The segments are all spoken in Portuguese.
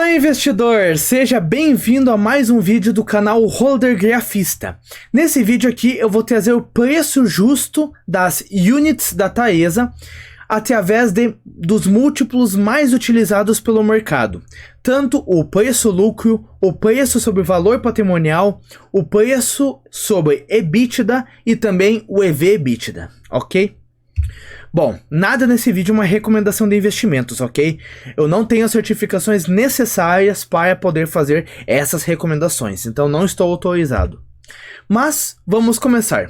Olá, investidor! Seja bem-vindo a mais um vídeo do canal Holder Grafista. Nesse vídeo aqui eu vou trazer o preço justo das units da Taesa através dos múltiplos mais utilizados pelo mercado. Tanto o preço-lucro, o preço sobre valor patrimonial, o preço sobre EBITDA e também o EV/EBITDA, ok? Bom, nada nesse vídeo é uma recomendação de investimentos, ok? Eu não tenho as certificações necessárias para poder fazer essas recomendações, então não estou autorizado. Mas vamos começar.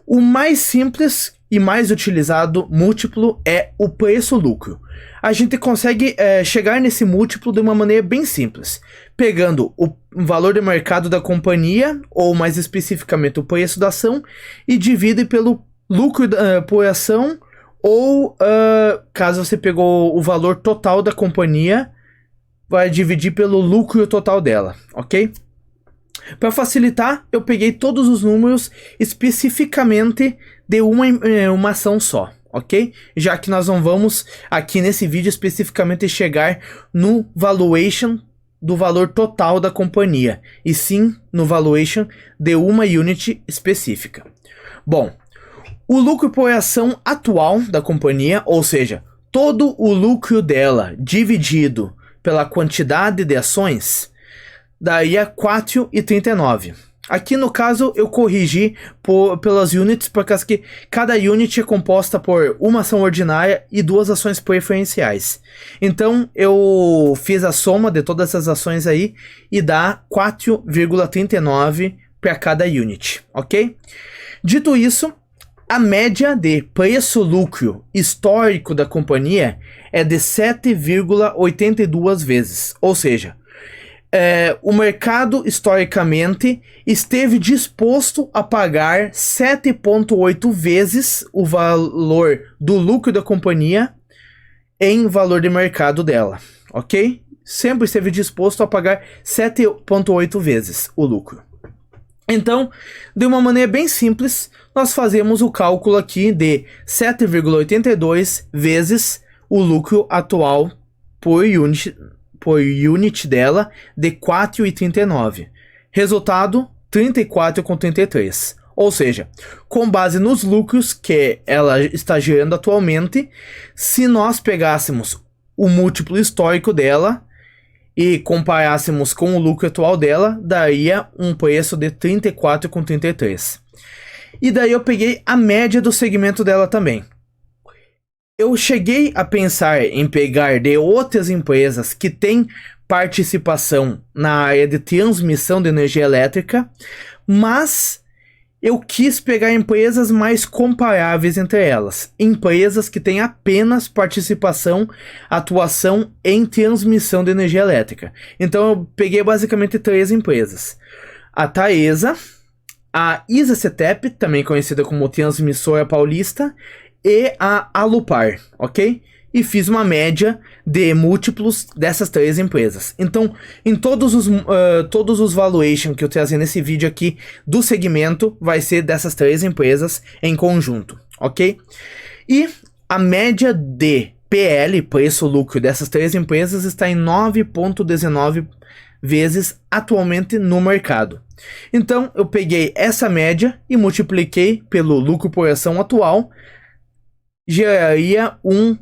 O mais simples e mais utilizado múltiplo é o preço-lucro. A gente consegue chegar nesse múltiplo de uma maneira bem simples, pegando o valor de mercado da companhia, ou mais especificamente o preço da ação, e divide pelo lucro por ação, ou caso você pegou o valor total da companhia, vai dividir pelo lucro total dela, ok? Para facilitar, eu peguei todos os números especificamente de uma ação só, ok? Já que nós não vamos aqui nesse vídeo especificamente chegar no valuation do valor total da companhia, e sim no valuation de uma unit específica. Bom, o lucro por ação atual da companhia, ou seja, todo o lucro dela dividido pela quantidade de ações, daria 4,39. Aqui no caso eu corrigi pelas units, por causa que cada unit é composta por uma ação ordinária e duas ações preferenciais. Então eu fiz a soma de todas essas ações aí e dá 4,39 para cada unit, ok? Dito isso, a média de preço-lucro histórico da companhia é de 7,82 vezes, ou seja, o mercado historicamente esteve disposto a pagar 7,8 vezes o valor do lucro da companhia em valor de mercado dela, ok? Sempre esteve disposto a pagar 7,8 vezes o lucro. Então, de uma maneira bem simples, nós fazemos o cálculo aqui de 7,82 vezes o lucro atual por unit dela de 4,39. Resultado, 34,33. Ou seja, com base nos lucros que ela está gerando atualmente, se nós pegássemos o múltiplo histórico dela e comparássemos com o lucro atual dela, daria um preço de 34,33. E daí eu peguei a média do segmento dela também. Eu cheguei a pensar em pegar de outras empresas que têm participação na área de transmissão de energia elétrica, mas eu quis pegar empresas mais comparáveis entre elas. Empresas que têm apenas atuação em transmissão de energia elétrica. Então eu peguei basicamente três empresas. A Taesa, a Isacetep, também conhecida como Transmissora Paulista, e a Alupar, ok? E fiz uma média de múltiplos dessas três empresas. Então, em todos os valuation que eu trazer nesse vídeo aqui do segmento, vai ser dessas três empresas em conjunto, ok? E a média de PL, preço-lucro, dessas três empresas está em 9,19 vezes atualmente no mercado. Então, eu peguei essa média e multipliquei pelo lucro por ação atual, geraria um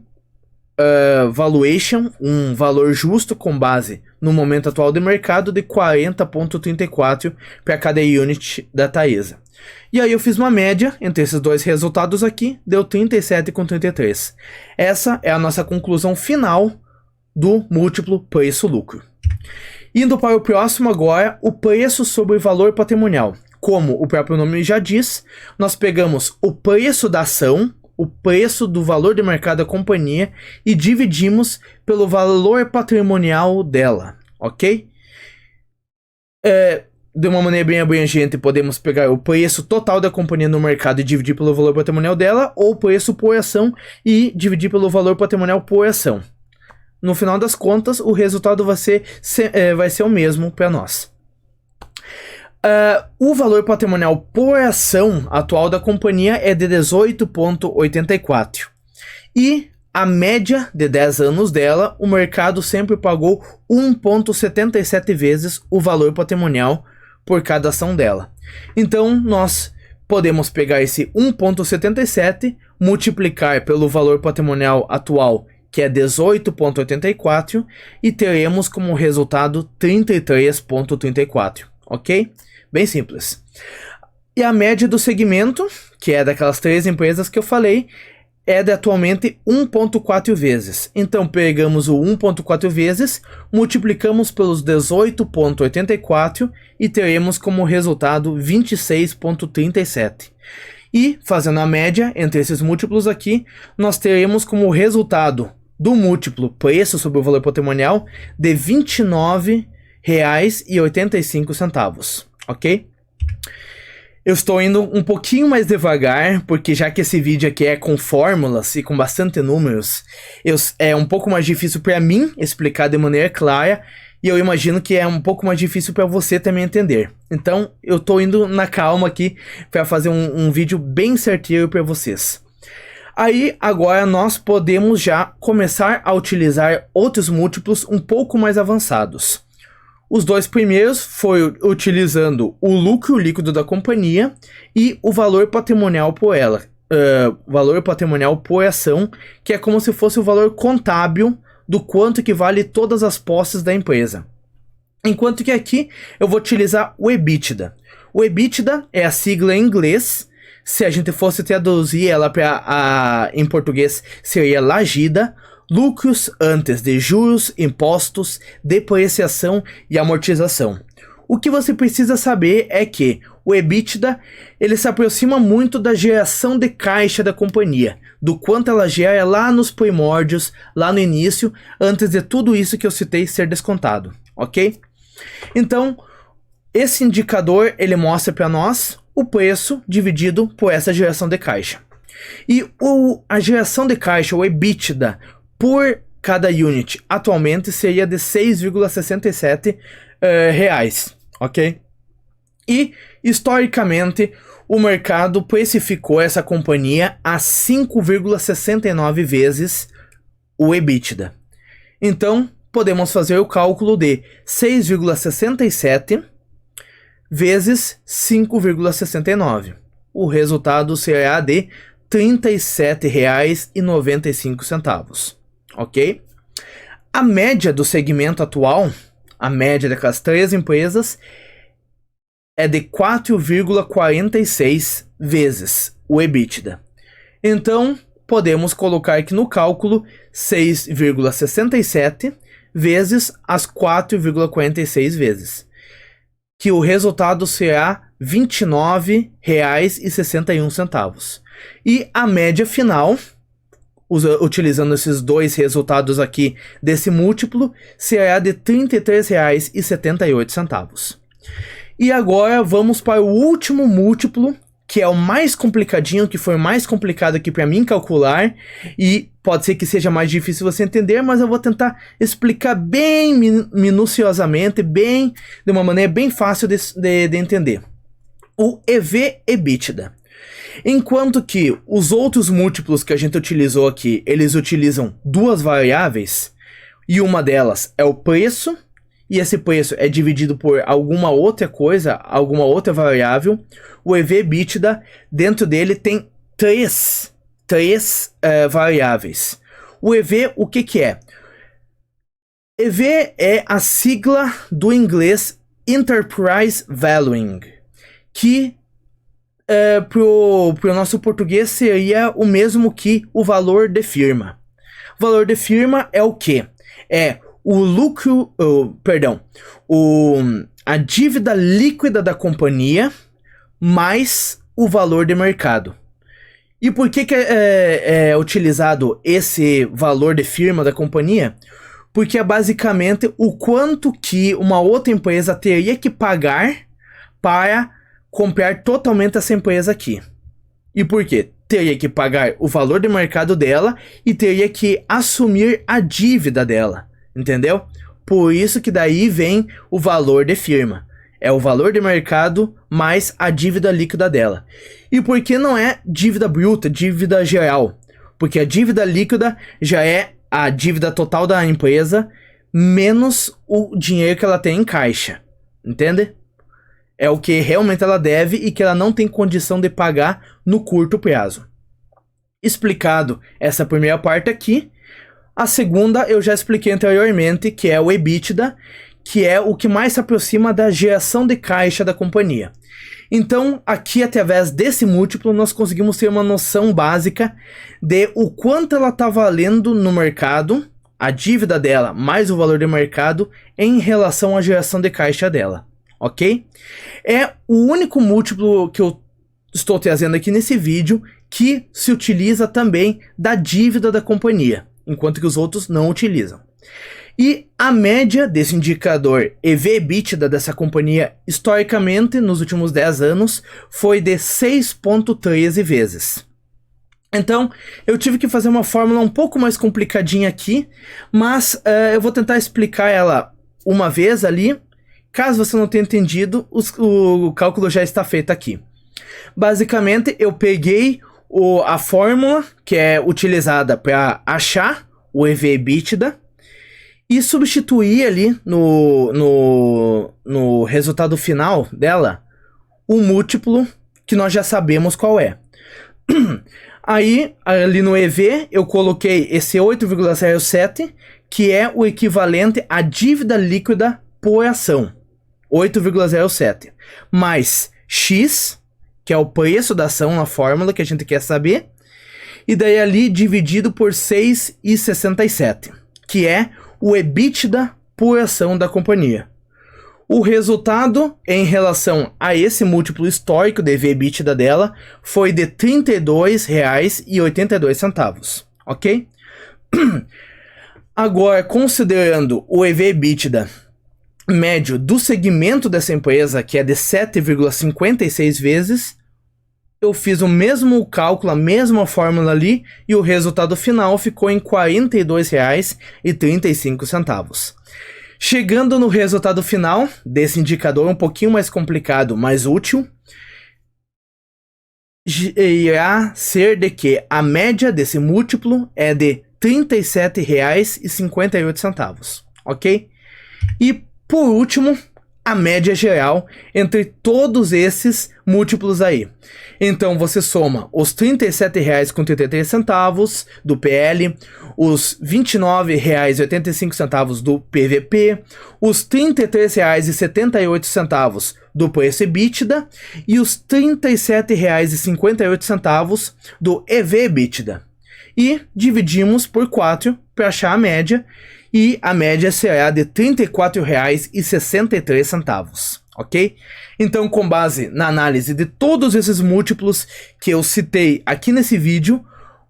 valuation, um valor justo com base no momento atual de mercado de 40,34 para cada unit da Taesa. E aí eu fiz uma média entre esses dois resultados aqui, deu 37,33. Essa é a nossa conclusão final do múltiplo preço-lucro. Indo para o próximo agora, o preço sobre valor patrimonial. Como o próprio nome já diz, nós pegamos o preço da ação, o preço do valor de mercado da companhia e dividimos pelo valor patrimonial dela, ok? De uma maneira bem abrangente, podemos pegar o preço total da companhia no mercado e dividir pelo valor patrimonial dela, ou o preço por ação e dividir pelo valor patrimonial por ação. No final das contas, o resultado vai ser o mesmo para nós. O valor patrimonial por ação atual da companhia é de 18,84. E a média de 10 anos dela, o mercado sempre pagou 1,77 vezes o valor patrimonial por cada ação dela. Então, nós podemos pegar esse 1,77, multiplicar pelo valor patrimonial atual, que é 18,84, e teremos como resultado 33,34, ok? Bem simples. E a média do segmento, que é daquelas 3 empresas que eu falei, é de atualmente 1,4 vezes. Então, pegamos o 1,4 vezes, multiplicamos pelos 18,84 e teremos como resultado 26,37. E, fazendo a média entre esses múltiplos aqui, nós teremos como resultado do múltiplo preço sobre o valor patrimonial de R$ 29,85, ok? Eu estou indo um pouquinho mais devagar, porque já que esse vídeo aqui é com fórmulas e com bastante números, é um pouco mais difícil para mim explicar de maneira clara, e eu imagino que é um pouco mais difícil para você também entender. Então, eu estou indo na calma aqui para fazer um vídeo bem certeiro para vocês. Aí, agora nós podemos já começar a utilizar outros múltiplos um pouco mais avançados. Os 2 primeiros foi utilizando o lucro líquido da companhia e o valor patrimonial por ela. Valor patrimonial por ação, que é como se fosse o valor contábil do quanto que vale todas as posses da empresa. Enquanto que aqui eu vou utilizar o EBITDA. O EBITDA é a sigla em inglês. Se a gente fosse traduzir ela em português, seria LAGIDA. Lucros antes de juros, impostos, depreciação e amortização. O que você precisa saber é que o EBITDA ele se aproxima muito da geração de caixa da companhia, do quanto ela gera lá nos primórdios, lá no início, antes de tudo isso que eu citei ser descontado, ok? Então, esse indicador ele mostra para nós o preço dividido por essa geração de caixa. E a geração de caixa, o EBITDA, por cada unit atualmente seria de 6,67 reais, ok? E, historicamente, o mercado precificou essa companhia a 5,69 vezes o EBITDA. Então, podemos fazer o cálculo de 6,67 vezes 5,69. O resultado será de R$ 37,95. Ok? A média do segmento atual, a média daquelas 3 empresas, é de 4,46 vezes o EBITDA. Então, podemos colocar aqui no cálculo 6,67 vezes as 4,46 vezes, que o resultado será R$ 29,61. E a média final, utilizando esses 2 resultados aqui desse múltiplo, será de R$ 33,78. E agora vamos para o último múltiplo, que é o mais complicadinho, que foi o mais complicado aqui para mim calcular, e pode ser que seja mais difícil você entender, mas eu vou tentar explicar bem minuciosamente, de uma maneira bem fácil de entender. O EV/EBITDA. Enquanto que os outros múltiplos que a gente utilizou aqui, eles utilizam 2 variáveis, e uma delas é o preço, e esse preço é dividido por alguma outra coisa, alguma outra variável. O EV/EBITDA, dentro dele tem três variáveis. O EV, o que é? EV é a sigla do inglês Enterprise Valuing, que pro nosso português seria o mesmo que o valor de firma. O valor de firma é o quê? É o lucro, a dívida líquida da companhia mais o valor de mercado. E por que é utilizado esse valor de firma da companhia? Porque é basicamente o quanto que uma outra empresa teria que pagar para comprar totalmente essa empresa aqui. E por quê? Teria que pagar o valor de mercado dela e teria que assumir a dívida dela, entendeu? Por isso que daí vem o valor de firma. É o valor de mercado mais a dívida líquida dela. E por que não é dívida bruta, dívida geral? porque a dívida líquida já é a dívida total da empresa menos o dinheiro que ela tem em caixa, entende? É o que realmente ela deve e que ela não tem condição de pagar no curto prazo. Explicado essa primeira parte aqui, a segunda eu já expliquei anteriormente, que é o EBITDA, que é o que mais se aproxima da geração de caixa da companhia. Então, aqui, através desse múltiplo, nós conseguimos ter uma noção básica de o quanto ela está valendo no mercado, a dívida dela mais o valor de mercado, em relação à geração de caixa dela, ok? É o único múltiplo que eu estou trazendo aqui nesse vídeo que se utiliza também da dívida da companhia, enquanto que os outros não utilizam. E a média desse indicador EV/EBITDA dessa companhia, historicamente, nos últimos 10 anos, foi de 6,13 vezes. Então, eu tive que fazer uma fórmula um pouco mais complicadinha aqui, mas eu vou tentar explicar ela uma vez ali. Caso você não tenha entendido, o cálculo já está feito aqui. Basicamente, eu peguei a fórmula que é utilizada para achar o EV/EBITDA, e substituir ali no resultado final dela o múltiplo que nós já sabemos qual é. Aí, ali no EV, eu coloquei esse 8,07, que é o equivalente à dívida líquida por ação. 8,07. Mais X, que é o preço da ação na fórmula que a gente quer saber. E daí ali dividido por 6,67, que é o EBITDA por ação da companhia. O resultado em relação a esse múltiplo histórico de EV/EBITDA dela foi de R$ 32,82, ok? Agora, considerando o EV/EBITDA médio do segmento dessa empresa, que é de 7,56 vezes, eu fiz o mesmo cálculo, a mesma fórmula ali, e o resultado final ficou em R$ 42,35. Chegando no resultado final desse indicador, um pouquinho mais complicado, mais útil, irá ser de que a média desse múltiplo é de R$ 37,58, ok? E, por último, a média geral entre todos esses múltiplos aí. Então você soma os R$ 37,33 do PL, os R$ 29,85 do PVP, os R$ 33,78 do preço EBITDA e os R$ 37,58 do EV/EBITDA. E dividimos por 4 para achar a média, e a média será de R$ 34,63, ok? Então, com base na análise de todos esses múltiplos que eu citei aqui nesse vídeo,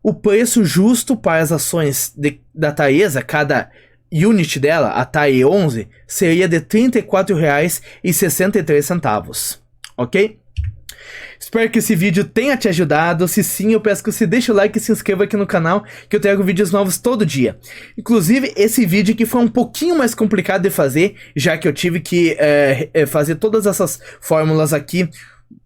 o preço justo para as ações da Taesa, cada unit dela, a TAE11, seria de R$ 34,63, ok? Espero que esse vídeo tenha te ajudado. Se sim, eu peço que você deixe o like e se inscreva aqui no canal, que eu trago vídeos novos todo dia. Inclusive, esse vídeo aqui foi um pouquinho mais complicado de fazer, já que eu tive que fazer todas essas fórmulas aqui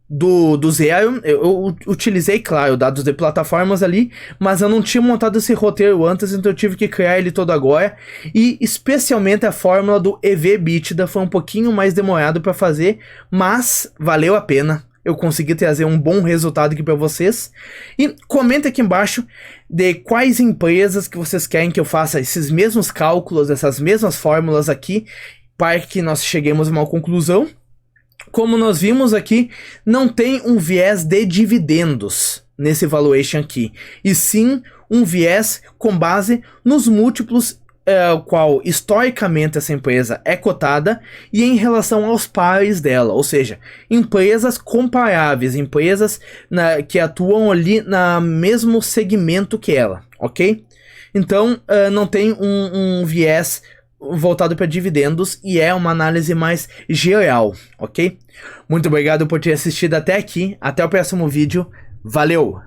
do zero. Eu utilizei, claro, dados de plataformas ali, mas eu não tinha montado esse roteiro antes, então eu tive que criar ele todo agora. E especialmente a fórmula do EV/EBITDA foi um pouquinho mais demorado para fazer, mas valeu a pena. Eu consegui trazer um bom resultado aqui para vocês. E comenta aqui embaixo de quais empresas que vocês querem que eu faça esses mesmos cálculos, essas mesmas fórmulas aqui, para que nós cheguemos a uma conclusão. Como nós vimos aqui, não tem um viés de dividendos nesse valuation aqui, e sim um viés com base nos múltiplos qual historicamente essa empresa é cotada e em relação aos pares dela, ou seja, empresas comparáveis, empresas que atuam ali no mesmo segmento que ela, ok? Então não tem um viés voltado para dividendos e é uma análise mais geral, ok? Muito obrigado por ter assistido até aqui, até o próximo vídeo, valeu!